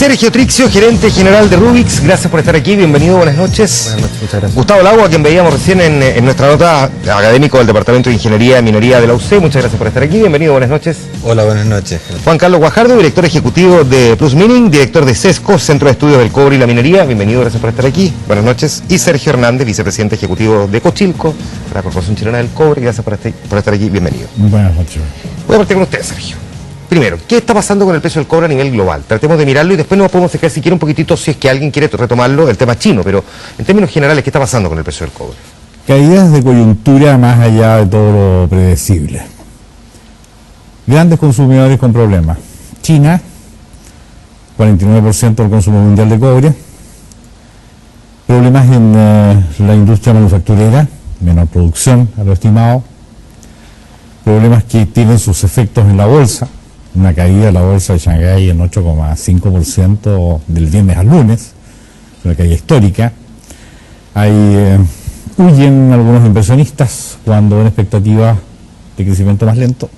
Sergio Trixio, gerente general de Rubix, gracias por estar aquí, bienvenido, buenas noches. Buenas noches, muchas gracias. Gustavo Lago, a quien veíamos recién en nuestra nota, académico del Departamento de Ingeniería y Minería de la UC, muchas gracias por estar aquí, bienvenido, buenas noches. Hola, buenas noches. Juan Carlos Guajardo, director ejecutivo de Plus Mining, director de CESCO, Centro de Estudios del Cobre y la Minería, bienvenido, gracias por estar aquí, buenas noches. Y Sergio Hernández, vicepresidente ejecutivo de Cochilco, de la Corporación Chilena del Cobre, gracias por estar aquí, bienvenido. Buenas noches. Voy a partir con usted, Sergio. Primero, ¿qué está pasando con el precio del cobre a nivel global? Tratemos de mirarlo y después nos podemos dejar si quiere un poquitito, si es que alguien quiere retomarlo, el tema chino, pero en términos generales, ¿qué está pasando con el precio del cobre? Caídas de coyuntura más allá de todo lo predecible. Grandes consumidores con problemas. China, 49% del consumo mundial de cobre. Problemas en la industria manufacturera, menor producción a lo estimado. Problemas que tienen sus efectos en la bolsa. Una caída de la bolsa de Shanghái en 8,5% del viernes al lunes, una caída histórica. Huyen algunos inversionistas cuando ven expectativas de crecimiento más lento.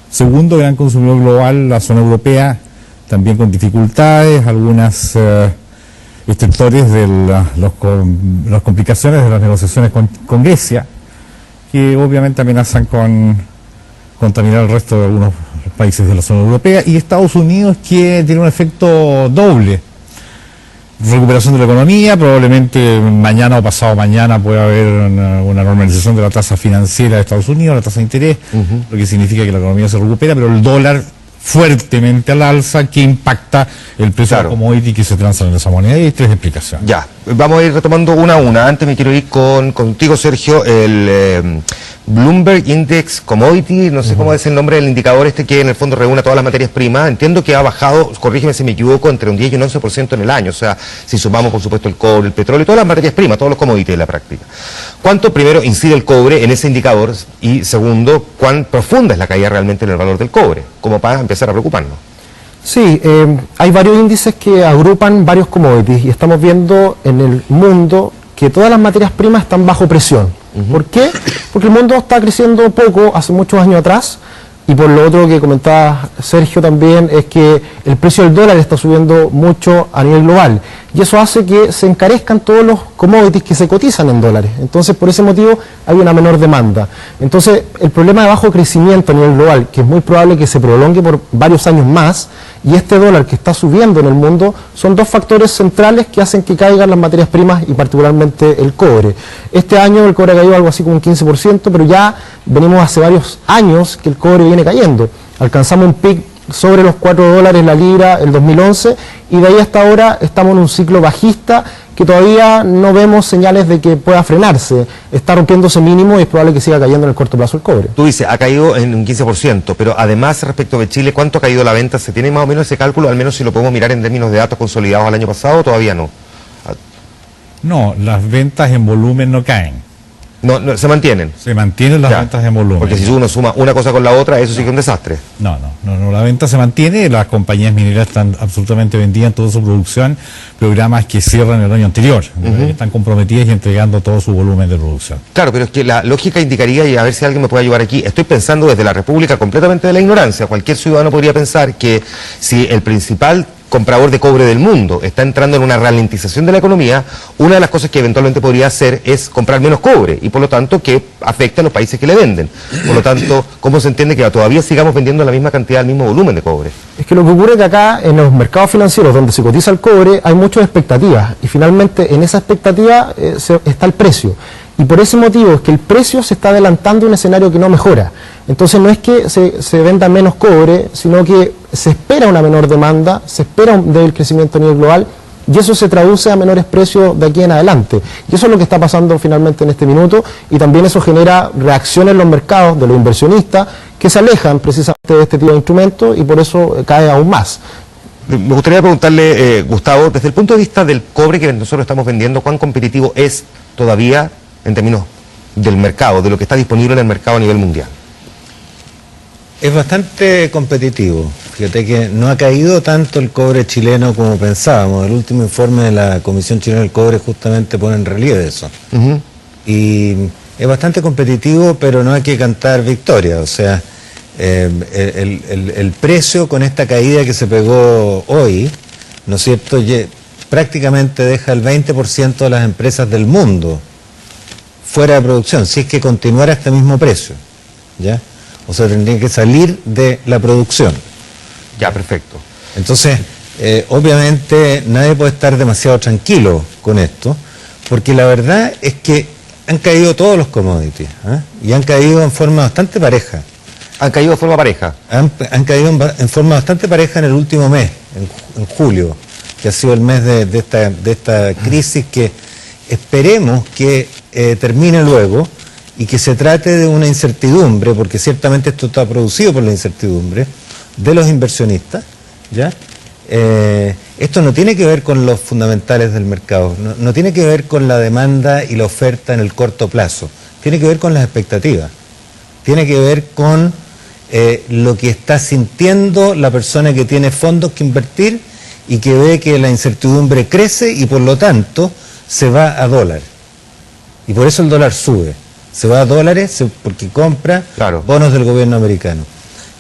Segundo, gran consumidor global, la zona europea, también con dificultades, algunos sectores de las complicaciones de las negociaciones con Grecia, que obviamente amenazan con contaminar el resto de algunos países de la zona europea, y Estados Unidos, que tiene un efecto doble. Recuperación de la economía, probablemente mañana o pasado mañana puede haber una normalización de la tasa financiera de Estados Unidos, la tasa de interés, lo que significa que la economía se recupera, pero el dólar fuertemente al alza, que impacta el precio de la commodity que se transa en esa moneda. Y hay tres explicaciones. Ya, vamos a ir retomando una a una. Antes me quiero ir contigo, Sergio, el Bloomberg Index Commodity, no sé cómo es el nombre del indicador este que en el fondo reúne todas las materias primas. Entiendo que ha bajado, corrígeme si me equivoco, entre un 10 y un 11% en el año. O sea, si sumamos por supuesto el cobre, el petróleo y todas las materias primas, todos los commodities en la práctica. ¿Cuánto primero incide el cobre en ese indicador? Y segundo, ¿cuán profunda es la caída realmente en el valor del cobre? Como para empezar a preocuparnos. Sí, hay varios índices que agrupan varios commodities y estamos viendo en el mundo que todas las materias primas están bajo presión. ¿Por qué? Porque el mundo está creciendo poco hace muchos años atrás, y por lo otro que comentaba Sergio también es que el precio del dólar está subiendo mucho a nivel global, y eso hace que se encarezcan todos los commodities que se cotizan en dólares. Entonces, por ese motivo hay una menor demanda. Entonces, el problema de bajo crecimiento a nivel global, que es muy probable que se prolongue por varios años más, y este dólar que está subiendo en el mundo, son dos factores centrales que hacen que caigan las materias primas y particularmente el cobre. Este año el cobre ha caído algo así como un 15%, pero ya venimos hace varios años que el cobre viene cayendo. Alcanzamos un pic sobre los $4 la libra el 2011, y de ahí hasta ahora estamos en un ciclo bajista que todavía no vemos señales de que pueda frenarse. Está rompiéndose mínimo y es probable que siga cayendo en el corto plazo el cobre. Tú dices, ha caído en un 15%, pero además respecto de Chile, ¿cuánto ha caído la venta? ¿Se tiene más o menos ese cálculo? Al menos si lo podemos mirar en términos de datos consolidados al año pasado, todavía no. No, las ventas en volumen no caen. No, se mantienen. Se mantienen las ventas en volumen. Porque si uno suma una cosa con la otra, eso sí que es un desastre. No, la venta se mantiene, las compañías mineras están absolutamente vendidas en toda su producción, programas que cierran el año anterior, están comprometidas y entregando todo su volumen de producción. Claro, pero es que la lógica indicaría, y a ver si alguien me puede ayudar aquí, estoy pensando desde la República completamente de la ignorancia. Cualquier ciudadano podría pensar que si el principal comprador de cobre del mundo está entrando en una ralentización de la economía, una de las cosas que eventualmente podría hacer es comprar menos cobre, y por lo tanto que afecta a los países que le venden. Por lo tanto, ¿cómo se entiende que todavía sigamos vendiendo la misma cantidad, el mismo volumen de cobre? Es que lo que ocurre es que acá en los mercados financieros donde se cotiza el cobre hay muchas expectativas, y finalmente en esa expectativa está el precio. Y por ese motivo es que el precio se está adelantando a un escenario que no mejora. Entonces no es que se venda menos cobre, sino que se espera una menor demanda, se espera un débil crecimiento a nivel global, y eso se traduce a menores precios de aquí en adelante. Y eso es lo que está pasando finalmente en este minuto, y también eso genera reacciones en los mercados de los inversionistas que se alejan precisamente de este tipo de instrumentos, y por eso cae aún más. Me gustaría preguntarle, Gustavo, desde el punto de vista del cobre que nosotros estamos vendiendo, ¿cuán competitivo es todavía en términos del mercado, de lo que está disponible en el mercado a nivel mundial? Es bastante competitivo. Fíjate que no ha caído tanto el cobre chileno como pensábamos. El último informe de la Comisión Chilena del Cobre justamente pone en relieve eso. Y es bastante competitivo, pero no hay que cantar victoria. O sea, el precio con esta caída que se pegó hoy ¿no es cierto?, prácticamente deja el 20% de las empresas del mundo fuera de producción, si es que continuara a este mismo precio, ¿ya? O sea, tendría que salir de la producción. Ya, perfecto. Entonces, obviamente nadie puede estar demasiado tranquilo con esto, porque la verdad es que han caído todos los commodities, ¿eh? Y han caído en forma bastante pareja. ¿Han caído de forma pareja? Han caído en forma bastante pareja en el último mes, en julio, que ha sido el mes de esta crisis que esperemos que termine luego y que se trate de una incertidumbre, porque ciertamente esto está producido por la incertidumbre de los inversionistas, ¿ya? Esto no tiene que ver con los fundamentales del mercado, no tiene que ver con la demanda y la oferta en el corto plazo, tiene que ver con las expectativas, tiene que ver con lo que está sintiendo la persona que tiene fondos que invertir y que ve que la incertidumbre crece y por lo tanto se va a dólar. Y por eso el dólar sube. Se va a dólares porque compra bonos del gobierno americano.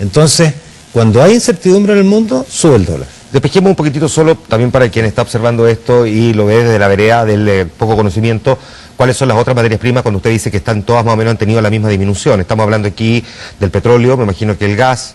Entonces, cuando hay incertidumbre en el mundo, sube el dólar. Despejemos un poquitito solo, también para quien está observando esto y lo ve desde la vereda del poco conocimiento, cuáles son las otras materias primas cuando usted dice que están todas más o menos han tenido la misma disminución. Estamos hablando aquí del petróleo, me imagino que el gas,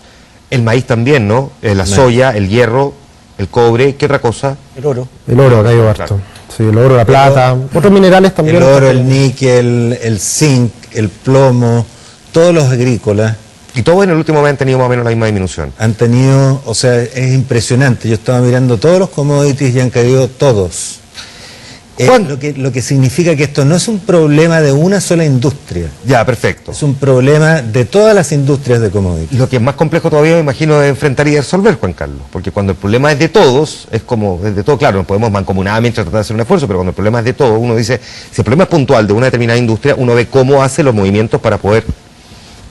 el maíz también, ¿no? La soya, el hierro, el cobre, ¿qué otra cosa? El oro. El oro ha caído harto. Sí, el oro, la plata, otros minerales también. El oro, el níquel, el zinc, el plomo, todos los agrícolas. Y todos en el último mes han tenido más o menos la misma disminución. Han tenido, o sea, es impresionante. Yo estaba mirando todos los commodities y han caído todos. Lo que significa que esto no es un problema de una sola industria. Ya, perfecto. Es un problema de todas las industrias de commodities. Lo que es más complejo todavía, me imagino, de enfrentar y de resolver, Juan Carlos. Porque cuando el problema es de todos, es como, es de todo, claro, nos podemos mancomunadamente tratar de hacer un esfuerzo, pero cuando el problema es de todos, uno dice, si el problema es puntual de una determinada industria, uno ve cómo hace los movimientos para poder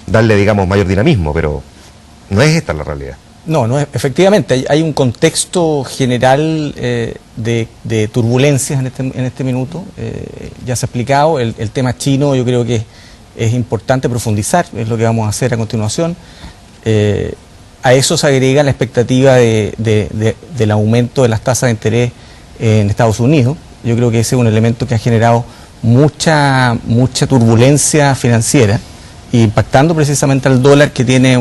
darle, digamos, mayor dinamismo, pero no es esta la realidad. No, efectivamente, hay un contexto general de turbulencias en este minuto, ya se ha explicado, el tema chino yo creo que es importante profundizar, es lo que vamos a hacer a continuación. A eso se agrega la expectativa del aumento de las tasas de interés en Estados Unidos. Yo creo que ese es un elemento que ha generado mucha turbulencia financiera, impactando precisamente al dólar, que tiene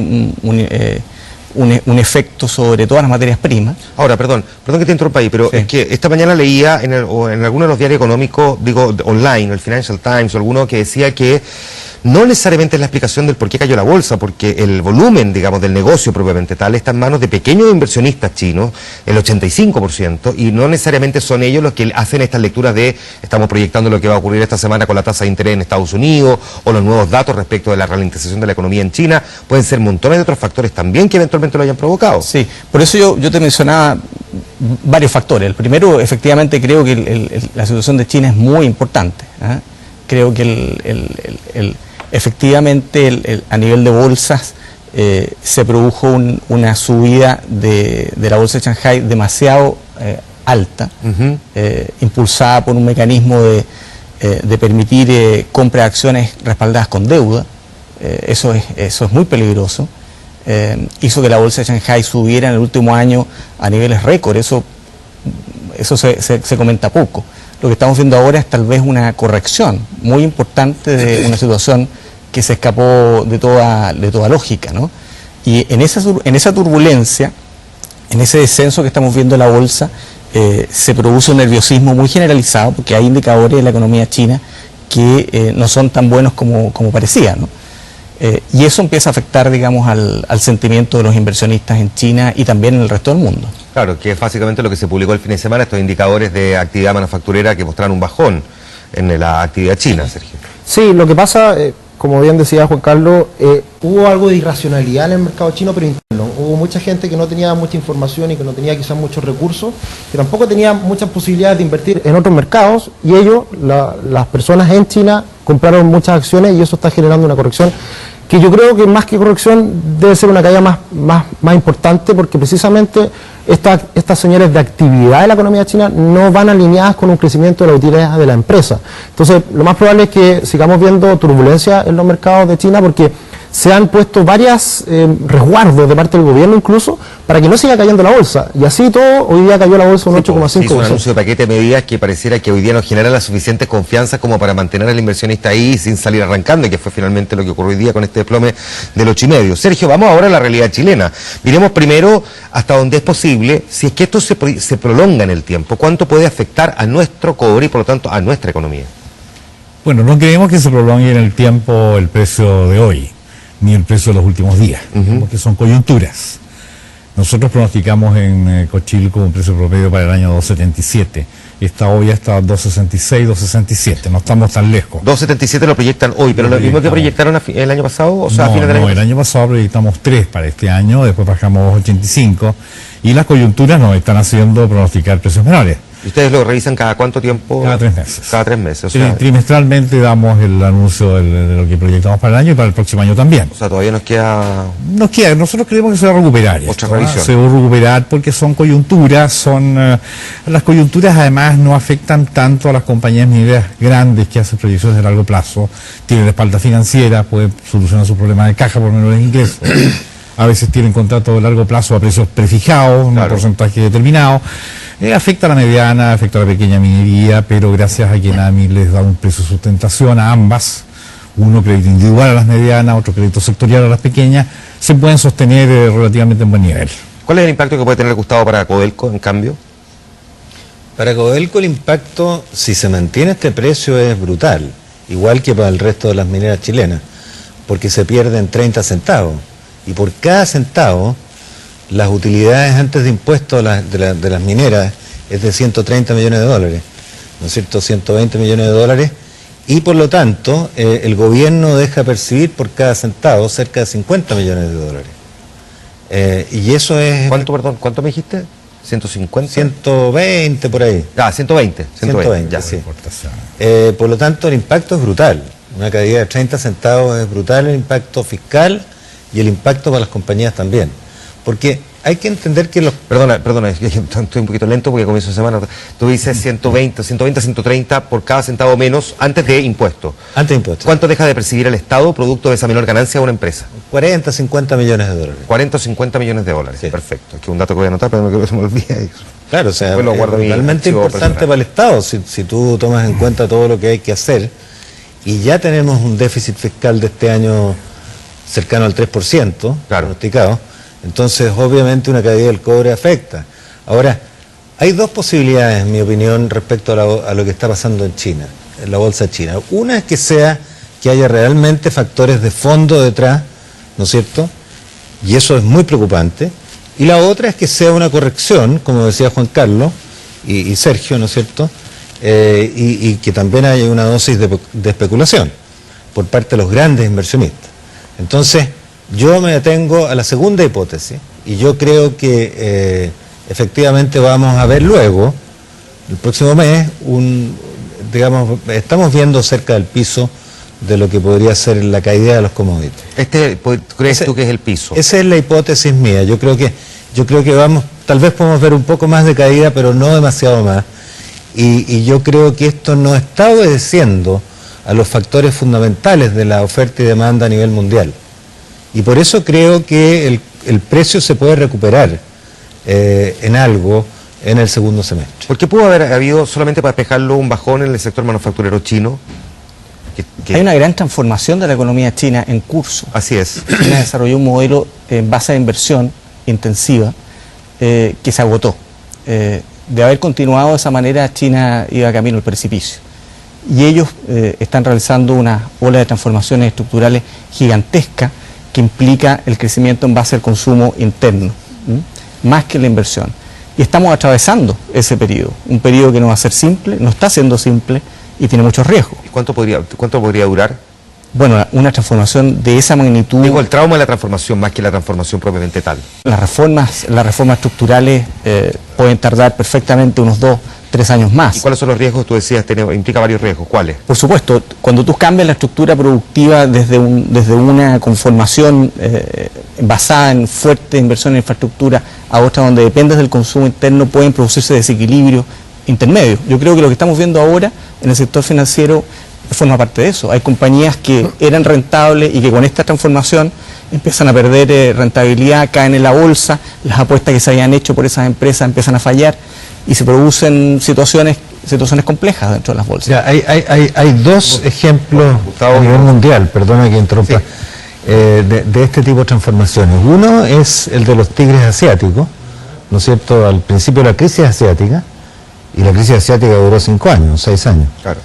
un efecto sobre todas las materias primas. Ahora, perdón que te interrumpa ahí, pero sí, es que esta mañana leía en algunos de los diarios económicos, digo, online, el Financial Times o alguno, que decía que no necesariamente es la explicación del por qué cayó la bolsa, porque el volumen, digamos, del negocio propiamente tal está en manos de pequeños inversionistas chinos, el 85%, y no necesariamente son ellos los que hacen estas lecturas de estamos proyectando lo que va a ocurrir esta semana con la tasa de interés en Estados Unidos, o los nuevos datos respecto de la ralentización de la economía en China. Pueden ser montones de otros factores también que eventualmente lo hayan provocado. Sí, por eso yo te mencionaba varios factores. El primero, efectivamente, creo que la situación de China es muy importante, ¿eh? Creo que efectivamente a nivel de bolsas se produjo una subida de la bolsa de Shanghái demasiado alta, impulsada por un mecanismo de permitir compra de acciones respaldadas con deuda. Eso es muy peligroso. Hizo que la bolsa de Shanghái subiera en el último año a niveles récord. Eso se comenta poco. Lo que estamos viendo ahora es tal vez una corrección muy importante de una situación que se escapó de toda lógica, ¿no? Y en esa turbulencia, en ese descenso que estamos viendo en la bolsa, se produce un nerviosismo muy generalizado, porque hay indicadores de la economía china que no son tan buenos como parecían, ¿no? Y eso empieza a afectar, digamos, al sentimiento de los inversionistas en China y también en el resto del mundo. Claro, que es básicamente lo que se publicó el fin de semana, estos indicadores de actividad manufacturera que mostraron un bajón en la actividad china, Sergio. Sí, lo que pasa, como bien decía Juan Carlos, hubo algo de irracionalidad en el mercado chino, pero interno. Hubo mucha gente que no tenía mucha información y que no tenía quizás muchos recursos, que tampoco tenía muchas posibilidades de invertir en otros mercados, y ellos, las personas en China, compraron muchas acciones y eso está generando una corrección que yo creo que más que corrección debe ser una caída más importante, porque precisamente estas señales de actividad de la economía china no van alineadas con un crecimiento de la utilidad de la empresa. Entonces, lo más probable es que sigamos viendo turbulencia en los mercados de China, porque se han puesto varios resguardos de parte del gobierno incluso para que no siga cayendo la bolsa. Y así todo, hoy día cayó la bolsa un 8,5%. Se hizo un anuncio de paquete de medidas que pareciera que hoy día nos genera la suficiente confianza como para mantener al inversionista ahí sin salir arrancando, y que fue finalmente lo que ocurrió hoy día con este desplome del 8,5%. Sergio, vamos ahora a la realidad chilena. Miremos primero hasta donde es posible, si es que esto se prolonga en el tiempo, ¿cuánto puede afectar a nuestro cobre y por lo tanto a nuestra economía? Bueno, no creemos que se prolongue en el tiempo el precio de hoy, ni el precio de los últimos días, porque son coyunturas. Nosotros pronosticamos en Cochilco un precio promedio para el año 2.77. Esta hoy está 2.66, 2.67, no estamos tan lejos. 2.77 lo proyectan hoy, pero lo mismo que proyectaron el año pasado, o sea, a fines del año el año pasado proyectamos 3 para este año, después bajamos 2.85, y las coyunturas nos están haciendo pronosticar precios menores. ¿Y ustedes lo revisan cada cuánto tiempo? Cada 3 meses. Cada 3 meses, o sea, trimestralmente damos el anuncio de lo que proyectamos para el año y para el próximo año también. o sea, todavía nos queda... Nosotros creemos que se va a recuperar. Otra esto, revisión. Se va a recuperar porque son coyunturas, las coyunturas además no afectan tanto a las compañías mineras grandes que hacen proyecciones de largo plazo, tienen espalda financiera, pueden solucionar sus problemas de caja por menores ingresos. A veces tienen contratos de largo plazo a precios prefijados, un porcentaje determinado. Afecta a la mediana, afecta a la pequeña minería, pero gracias a que NAMI les da un precio de sustentación a ambas, uno crédito individual a las medianas, otro crédito sectorial a las pequeñas, se pueden sostener relativamente en buen nivel. ¿Cuál es el impacto que puede tener Gustavo para Codelco, en cambio? Para Codelco el impacto, si se mantiene este precio, es brutal, igual que para el resto de las mineras chilenas, porque se pierden 30 centavos, y por cada centavo, las utilidades antes de impuestos de las mineras es de 130 millones de dólares, ¿no es cierto? 120 millones de dólares, y por lo tanto el gobierno deja percibir por cada centavo cerca de 50 millones de dólares. Y eso es... ¿Cuánto me dijiste? ¿150? 120 por ahí. 120. 120, ya. sí. Por lo tanto el impacto es brutal. Una caída de 30 centavos es brutal, el impacto fiscal y el impacto para las compañías también. Porque hay que entender que los... Perdona, es que estoy un poquito lento porque comienzo de semana. Tú dices 120, 130 por cada centavo menos antes de impuestos. Antes de impuestos. ¿Cuánto deja de percibir el Estado producto de esa menor ganancia de una empresa? 40, 50 millones de dólares. 40 o 50 millones de dólares. Sí. Perfecto. Es que un dato que voy a anotar, pero no quiero que se me olvide. Claro, o sea, Después lo guardo en es mi realmente archivo importante personal. para el Estado, si tú tomas en cuenta todo lo que hay que hacer, y ya tenemos un déficit fiscal de este año cercano al 3%, pronosticado. Entonces, obviamente, una caída del cobre afecta. Ahora, hay dos posibilidades, en mi opinión, respecto a lo que está pasando en China, en la bolsa china. Una es que haya realmente factores de fondo detrás, ¿no es cierto? Y eso es muy preocupante. Y la otra es que sea una corrección, como decía Juan Carlos y Sergio, ¿no es cierto? Y que también haya una dosis de especulación por parte de los grandes inversionistas. Entonces, yo me atengo a la segunda hipótesis y yo creo que efectivamente vamos a ver luego, el próximo mes, estamos viendo cerca del piso de lo que podría ser la caída de los commodities. ¿Crees tú que es el piso? Esa es la hipótesis mía. Yo creo que vamos, tal vez podemos ver un poco más de caída, pero no demasiado más. Y yo creo que esto no está obedeciendo a los factores fundamentales de la oferta y demanda a nivel mundial. Y por eso creo que el precio se puede recuperar en algo en el segundo semestre. ¿Por qué pudo haber habido, solamente para despejarlo, un bajón en el sector manufacturero chino? Hay una gran transformación de la economía china en curso. Así es. China desarrolló un modelo en base a inversión intensiva que se agotó. De haber continuado de esa manera, China iba camino al precipicio. Y ellos están realizando una ola de transformaciones estructurales gigantesca que implica el crecimiento en base al consumo interno, más que la inversión. Y estamos atravesando ese periodo, un periodo que no va a ser simple, no está siendo simple y tiene muchos riesgos. ¿Y cuánto podría durar? Bueno, una transformación de esa magnitud... Digo, el trauma de la transformación más que la transformación propiamente tal. Las reformas estructurales pueden tardar perfectamente unos 2-3 años más. ¿Y cuáles son los riesgos? Tú decías, implica varios riesgos. ¿Cuáles? Por supuesto, cuando tú cambias la estructura productiva desde una conformación basada en fuerte inversión en infraestructura a otra donde dependes del consumo interno, pueden producirse desequilibrios intermedios. Yo creo que lo que estamos viendo ahora en el sector financiero forma parte de eso. Hay compañías que eran rentables y que con esta transformación empiezan a perder rentabilidad, caen en la bolsa, las apuestas que se habían hecho por esas empresas empiezan a fallar y se producen situaciones complejas dentro de las bolsas. Ya, hay dos ejemplos Gustavo, a nivel mundial, perdona que interrumpa, Sí. de este tipo de transformaciones. Uno es el de los tigres asiáticos, ¿no es cierto?, al principio de la crisis asiática, y la crisis asiática duró 5 años, 6 años. Claro.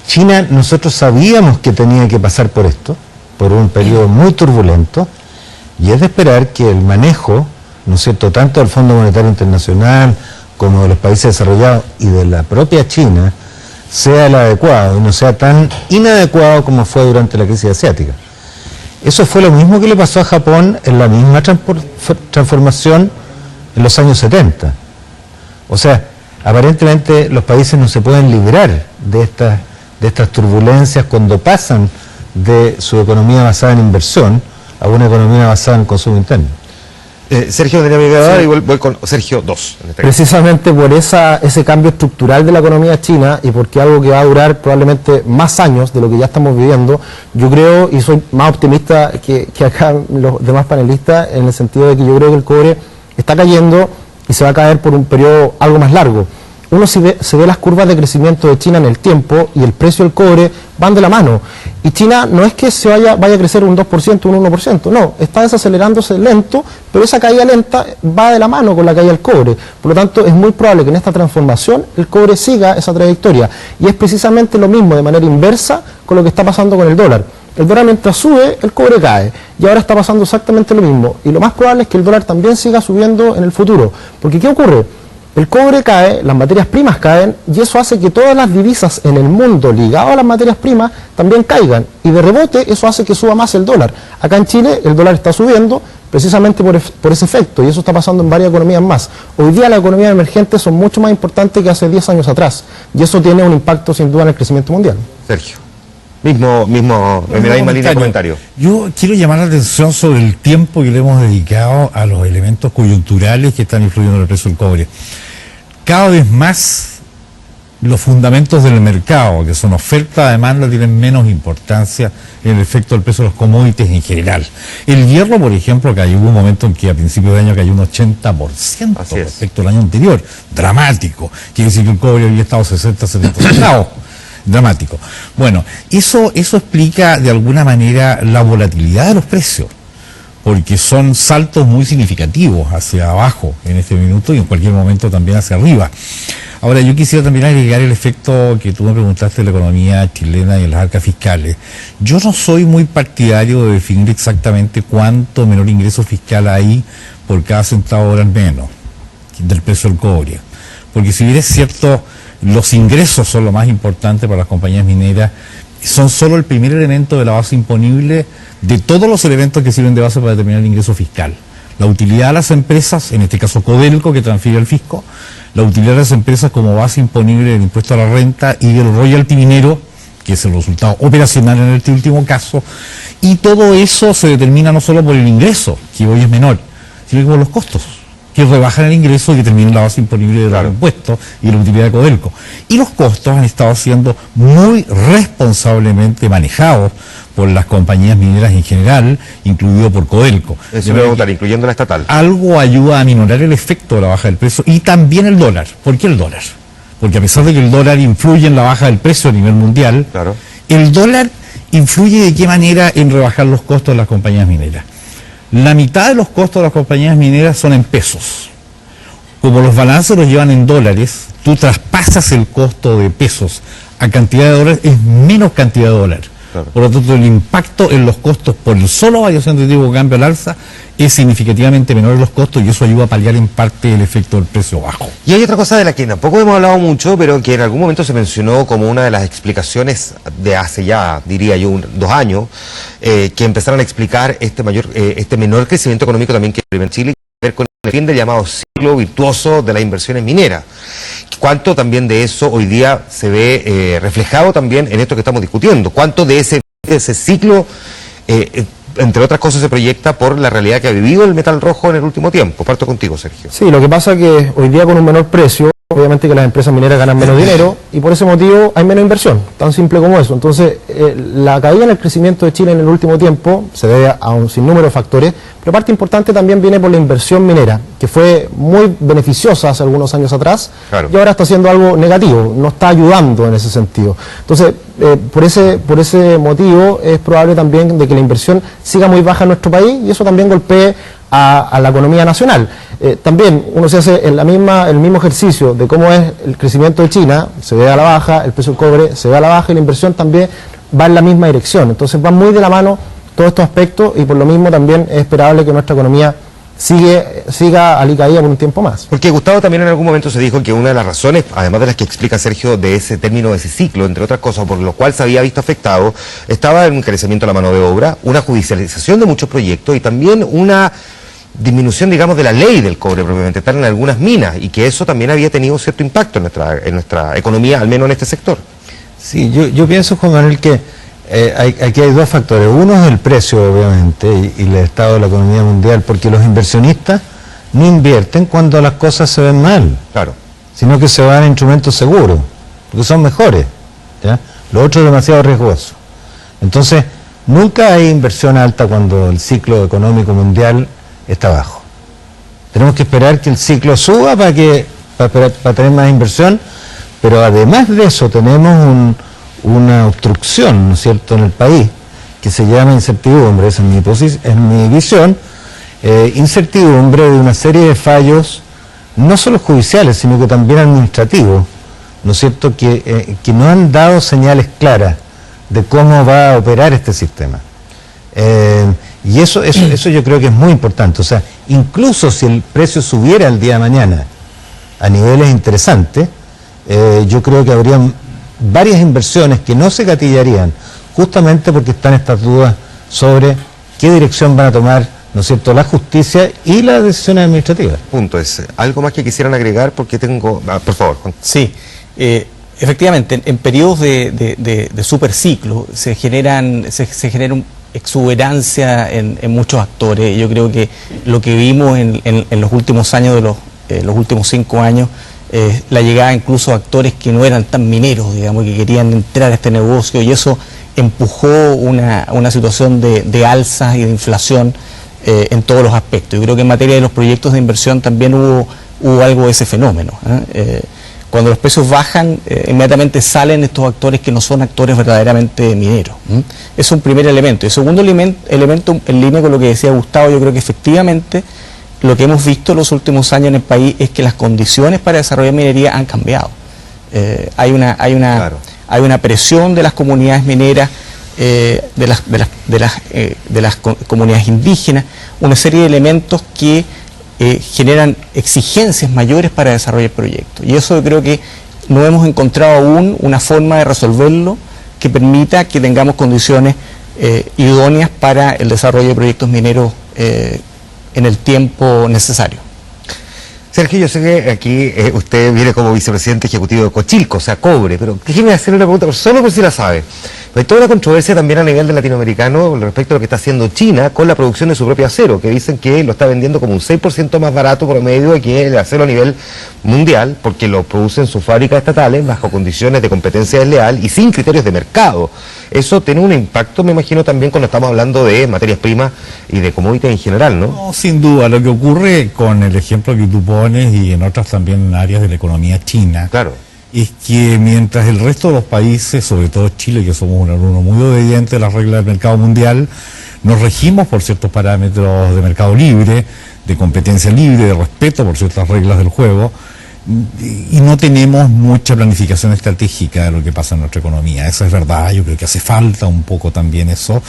China, nosotros sabíamos que tenía que pasar por esto, por un periodo muy turbulento, y es de esperar que el manejo, ¿no es cierto?, tanto del Fondo Monetario Internacional como de los países desarrollados y de la propia China, sea el adecuado y no sea tan inadecuado como fue durante la crisis asiática. Eso fue lo mismo que le pasó a Japón en la misma transformación en los años 70. O sea, aparentemente los países no se pueden liberar de estas turbulencias cuando pasan de su economía basada en inversión a una economía basada en consumo interno. Sergio tenía mi quedada y voy con Sergio 2. En este caso. Precisamente por ese cambio estructural de la economía china y porque algo que va a durar probablemente más años de lo que ya estamos viviendo, yo creo, y soy más optimista que acá los demás panelistas, en el sentido de que yo creo que el cobre está cayendo y se va a caer por un periodo algo más largo. Uno se ve las curvas de crecimiento de China en el tiempo y el precio del cobre van de la mano. Y China no es que vaya a crecer un 2%, un 1%, no, está desacelerándose lento, pero esa caída lenta va de la mano con la caída del cobre. Por lo tanto, es muy probable que en esta transformación el cobre siga esa trayectoria. Y es precisamente lo mismo, de manera inversa, con lo que está pasando con el dólar. El dólar mientras sube, el cobre cae. Y ahora está pasando exactamente lo mismo. Y lo más probable es que el dólar también siga subiendo en el futuro. Porque ¿qué ocurre? El cobre cae, las materias primas caen, y eso hace que todas las divisas en el mundo ligadas a las materias primas también caigan. Y de rebote eso hace que suba más el dólar. Acá en Chile el dólar está subiendo precisamente por ese efecto, y eso está pasando en varias economías más. Hoy día las economías emergentes son mucho más importantes que hace 10 años atrás, y eso tiene un impacto sin duda en el crecimiento mundial. Sergio. En la misma línea de comentario. Yo quiero llamar la atención sobre el tiempo que le hemos dedicado a los elementos coyunturales que están influyendo en el precio del cobre. Cada vez más los fundamentos del mercado, que son oferta, demanda, tienen menos importancia en el efecto del precio de los commodities en general. El hierro, por ejemplo, cayó, hubo un momento en que a principios de año cayó un 80% respecto al año anterior. Dramático. Quiere decir que el cobre había estado 60, 70 centavos. Dramático. Bueno, eso explica de alguna manera la volatilidad de los precios, porque son saltos muy significativos hacia abajo en este minuto y en cualquier momento también hacia arriba. Ahora, yo quisiera también agregar el efecto que tú me preguntaste de la economía chilena y en las arcas fiscales. Yo no soy muy partidario de definir exactamente cuánto menor ingreso fiscal hay por cada centavo de dólar menos del precio del cobre, porque si bien es cierto, los ingresos son lo más importante para las compañías mineras, son solo el primer elemento de la base imponible de todos los elementos que sirven de base para determinar el ingreso fiscal. La utilidad de las empresas, en este caso Codelco, que transfiere al fisco, la utilidad de las empresas como base imponible del impuesto a la renta y del royalty minero, que es el resultado operacional en este último caso, y todo eso se determina no solo por el ingreso, que hoy es menor, sino que por los costos, que rebajan el ingreso y determinan la base imponible de los impuestos y la utilidad de Codelco. Y los costos han estado siendo muy responsablemente manejados por las compañías mineras en general, incluido por Codelco. Eso me voy a preguntar, incluyendo la estatal. Algo ayuda a minorar el efecto de la baja del precio y también el dólar. ¿Por qué el dólar? Porque a pesar de que el dólar influye en la baja del precio a nivel mundial, Claro. el dólar influye de qué manera en rebajar los costos de las compañías mineras. La mitad de los costos de las compañías mineras son en pesos. Como los balances los llevan en dólares, tú traspasas el costo de pesos a cantidad de dólares, es menos cantidad de dólares. Claro. Por lo tanto, el impacto en los costos por el solo variación de tipo de cambio al alza es significativamente menor en los costos y eso ayuda a paliar en parte el efecto del precio bajo. Y hay otra cosa de la que tampoco hemos hablado mucho, pero que en algún momento se mencionó como una de las explicaciones de hace ya, diría yo, 2 años, que empezaron a explicar este menor crecimiento económico también que vive en Chile, que tiene que ver con el fin del llamado ciclo virtuoso de las inversiones mineras. ¿Cuánto también de eso hoy día se ve reflejado también en esto que estamos discutiendo? ¿Cuánto de ese ciclo, entre otras cosas, se proyecta por la realidad que ha vivido el metal rojo en el último tiempo? Parto contigo, Sergio. Sí, lo que pasa es que hoy día con un menor precio obviamente que las empresas mineras ganan menos dinero y por ese motivo hay menos inversión, tan simple como eso. Entonces, la caída en el crecimiento de Chile en el último tiempo se debe a un sinnúmero de factores, pero parte importante también viene por la inversión minera, que fue muy beneficiosa hace algunos años atrás, claro, y ahora está haciendo algo negativo, no está ayudando en ese sentido. Entonces, por ese motivo es probable también de que la inversión siga muy baja en nuestro país y eso también golpee a la economía nacional. También uno se hace el mismo ejercicio de cómo es el crecimiento de China, se ve a la baja, el precio del cobre se ve a la baja y la inversión también va en la misma dirección. Entonces van muy de la mano todos estos aspectos y por lo mismo también es esperable que nuestra economía siga alicaída por un tiempo más. Porque Gustavo también en algún momento se dijo que una de las razones, además de las que explica Sergio, de ese término, de ese ciclo, entre otras cosas, por lo cual se había visto afectado, estaba en un encarecimiento de la mano de obra, una judicialización de muchos proyectos y también una disminución, digamos, de la ley del cobre propiamente tal en algunas minas, y que eso también había tenido cierto impacto en nuestra economía, al menos en este sector. Sí, yo pienso, Juan Manuel, que aquí hay dos factores. Uno es el precio, obviamente, y el estado de la economía mundial, porque los inversionistas no invierten cuando las cosas se ven mal, Claro. sino que se van a instrumentos seguros, porque son mejores, ¿ya? Lo otro es demasiado riesgoso. Entonces, nunca hay inversión alta cuando el ciclo económico mundial está bajo. Tenemos que esperar que el ciclo suba para tener más inversión, pero además de eso tenemos una obstrucción, ¿no es cierto?, en el país, que se llama incertidumbre, esa es mi visión, incertidumbre de una serie de fallos, no solo judiciales, sino que también administrativos, ¿no es cierto?, que no han dado señales claras de cómo va a operar este sistema. Y eso yo creo que es muy importante. O sea, incluso si el precio subiera el día de mañana a niveles interesantes, yo creo que habría varias inversiones que no se gatillarían justamente porque están estas dudas sobre qué dirección van a tomar, ¿no es cierto?, la justicia y las decisiones administrativas. Punto es. ¿Algo más que quisieran agregar? Porque tengo... por favor, Juan. Sí, efectivamente, en periodos de superciclo se genera exuberancia en muchos actores. Yo creo que lo que vimos en los últimos años, los últimos 5 años, la llegada incluso a actores que no eran tan mineros, digamos, que querían entrar a este negocio, y eso empujó una situación de alzas y de inflación en todos los aspectos. Yo creo que en materia de los proyectos de inversión también hubo algo de ese fenómeno. Cuando los precios bajan, inmediatamente salen estos actores que no son actores verdaderamente mineros. Es un primer elemento. Y el segundo elemento, en línea con lo que decía Gustavo, yo creo que efectivamente lo que hemos visto en los últimos años en el país es que las condiciones para desarrollar minería han cambiado. Hay una presión de las comunidades mineras, de las comunidades indígenas, una serie de elementos que generan exigencias mayores para desarrollar proyectos. Y eso yo creo que no hemos encontrado aún una forma de resolverlo que permita que tengamos condiciones idóneas para el desarrollo de proyectos mineros en el tiempo necesario. Sergio, yo sé que aquí usted viene como vicepresidente ejecutivo de Cochilco, o sea, cobre, pero déjeme hacerle una pregunta, solo por si la sabe. Hay toda una controversia también a nivel de latinoamericano respecto a lo que está haciendo China con la producción de su propio acero, que dicen que lo está vendiendo como un 6% más barato promedio que el acero a nivel mundial, porque lo producen sus fábricas estatales bajo condiciones de competencia desleal y sin criterios de mercado. Eso tiene un impacto, me imagino, también cuando estamos hablando de materias primas y de commodities en general, ¿no? No, sin duda. Lo que ocurre con el ejemplo que tú pones y en otras también áreas de la economía china, Claro. es que mientras el resto de los países, sobre todo Chile, que somos un alumno muy obediente a las reglas del mercado mundial, nos regimos por ciertos parámetros de mercado libre, de competencia libre, de respeto por ciertas reglas del juego, y no tenemos mucha planificación estratégica de lo que pasa en nuestra economía. Eso es verdad, yo creo que hace falta un poco también eso.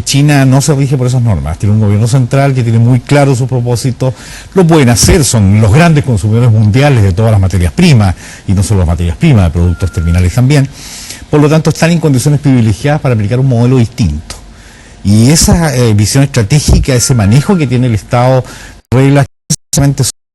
China no se rige por esas normas, tiene un gobierno central que tiene muy claro su propósito, lo pueden hacer, son los grandes consumidores mundiales de todas las materias primas, y no solo las materias primas, de productos terminales también, por lo tanto están en condiciones privilegiadas para aplicar un modelo distinto. Y esa visión estratégica, ese manejo que tiene el Estado, reglas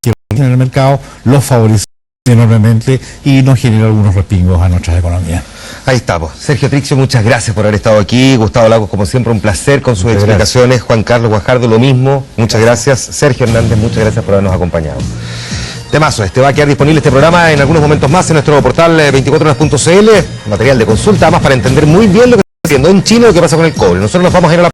que en el mercado, los favorece enormemente y nos genera algunos respingos a nuestras economías. Ahí estamos. Sergio Trixio, muchas gracias por haber estado aquí. Gustavo Lagos, como siempre, un placer con sus explicaciones. Juan Carlos Guajardo, lo mismo. Muchas gracias. Sergio Hernández, muchas gracias por habernos acompañado. Temazo, va a quedar disponible este programa en algunos momentos más en nuestro portal 24horas.cl, material de consulta, además para entender muy bien lo que está haciendo en Chile, lo que pasa con el cobre. Nosotros nos vamos a ir a la